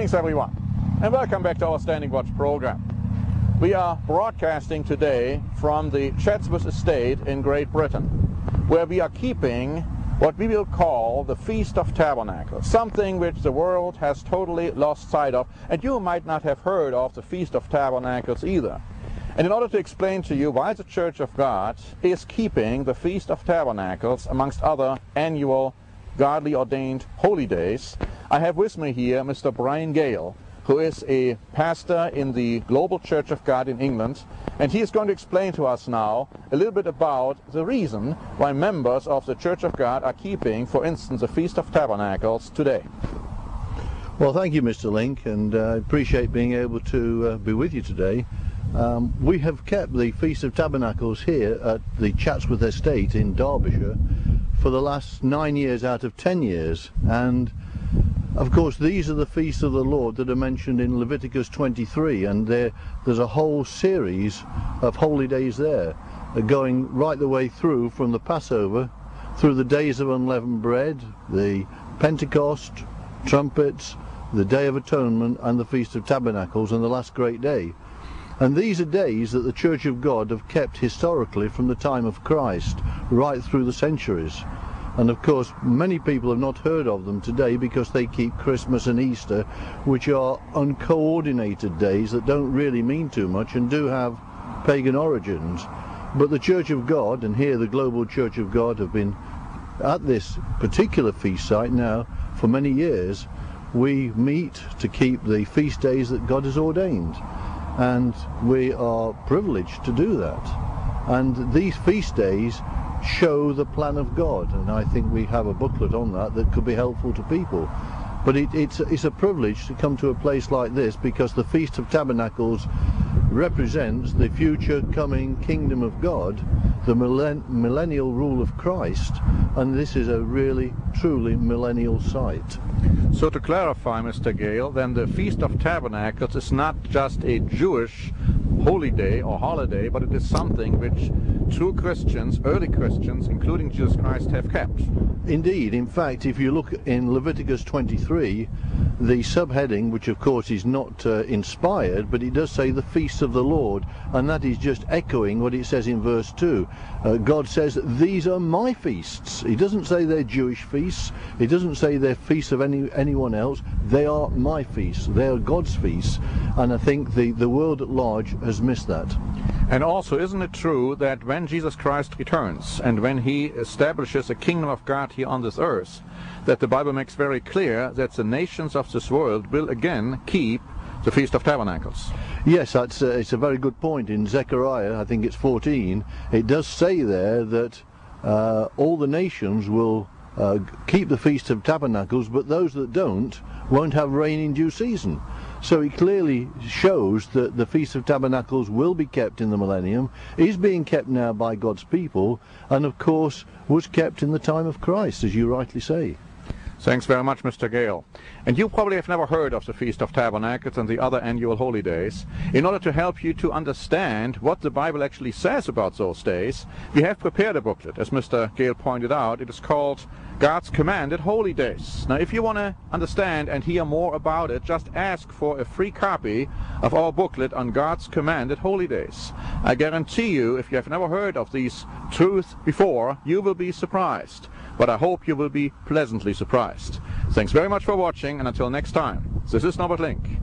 Greetings everyone, and welcome back to our Standing Watch program. We are broadcasting today from the Chatsworth Estate in Great Britain, where we are keeping what we will call the Feast of Tabernacles, something which the world has totally lost sight of, and you might not have heard of the Feast of Tabernacles either. And in order to explain to you why the Church of God is keeping the Feast of Tabernacles amongst other annual godly ordained holy days, I have with me here Mr. Brian Gale, who is a pastor in the Global Church of God in England, and he is going to explain to us now a little bit about the reason why members of the Church of God are keeping, for instance, the Feast of Tabernacles today. Well, thank you, Mr. Link, and I appreciate being able to be with you today. We have kept the Feast of Tabernacles here at the Chatsworth Estate in Derbyshire for the last 9 years out of 10 years, and of course these are the feasts of the Lord that are mentioned in Leviticus 23, and there's a whole series of holy days there, going right the way through from the Passover, through the days of unleavened bread, the Pentecost, trumpets, the Day of Atonement, and the Feast of Tabernacles, and the last great day. And these are days that the Church of God have kept historically from the time of Christ right through the centuries. And of course many people have not heard of them today because they keep Christmas and Easter, which are uncoordinated days that don't really mean too much and do have pagan origins. But the Church of God, and here the Global Church of God, have been at this particular feast site now for many years. We meet to keep the feast days that God has ordained, and we are privileged to do that. And these feast days show the plan of God, and I think we have a booklet on that could be helpful to people. But it's a privilege to come to a place like this, because the Feast of Tabernacles represents the future coming kingdom of God, the millennial rule of Christ, and this is a really truly millennial site. So to clarify, Mr. Gale, then the Feast of Tabernacles is not just a Jewish holy day or holiday, but it is something which true Christians, early Christians, including Jesus Christ, have kept. Indeed. In fact, if you look in Leviticus 23, the subheading, which of course is not inspired, but it does say the feasts of the Lord, and that is just echoing what it says in verse 2. God says, these are my feasts. He doesn't say they're Jewish feasts. He doesn't say they're feasts of anyone else. They are my feasts. They are God's feasts. And I think the world at large has missed that. And also, isn't it true that when Jesus Christ returns and when he establishes a kingdom of God here on this earth, that the Bible makes very clear that the nations of this world will again keep the Feast of Tabernacles? Yes, it's a very good point. In Zechariah, I think it's 14, it does say there that all the nations will keep the Feast of Tabernacles, but those that don't won't have rain in due season. So it clearly shows that the Feast of Tabernacles will be kept in the millennium, is being kept now by God's people, and of course was kept in the time of Christ, as you rightly say. Thanks very much, Mr. Gale. And you probably have never heard of the Feast of Tabernacles and the other annual holy days. In order to help you to understand what the Bible actually says about those days, we have prepared a booklet. As Mr. Gale pointed out, it is called God's Commanded Holy Days. Now, if you want to understand and hear more about it, just ask for a free copy of our booklet on God's Commanded Holy Days. I guarantee you, if you have never heard of these truths before, you will be surprised. But I hope you will be pleasantly surprised. Thanks very much for watching, and until next time, this is Norbert Link.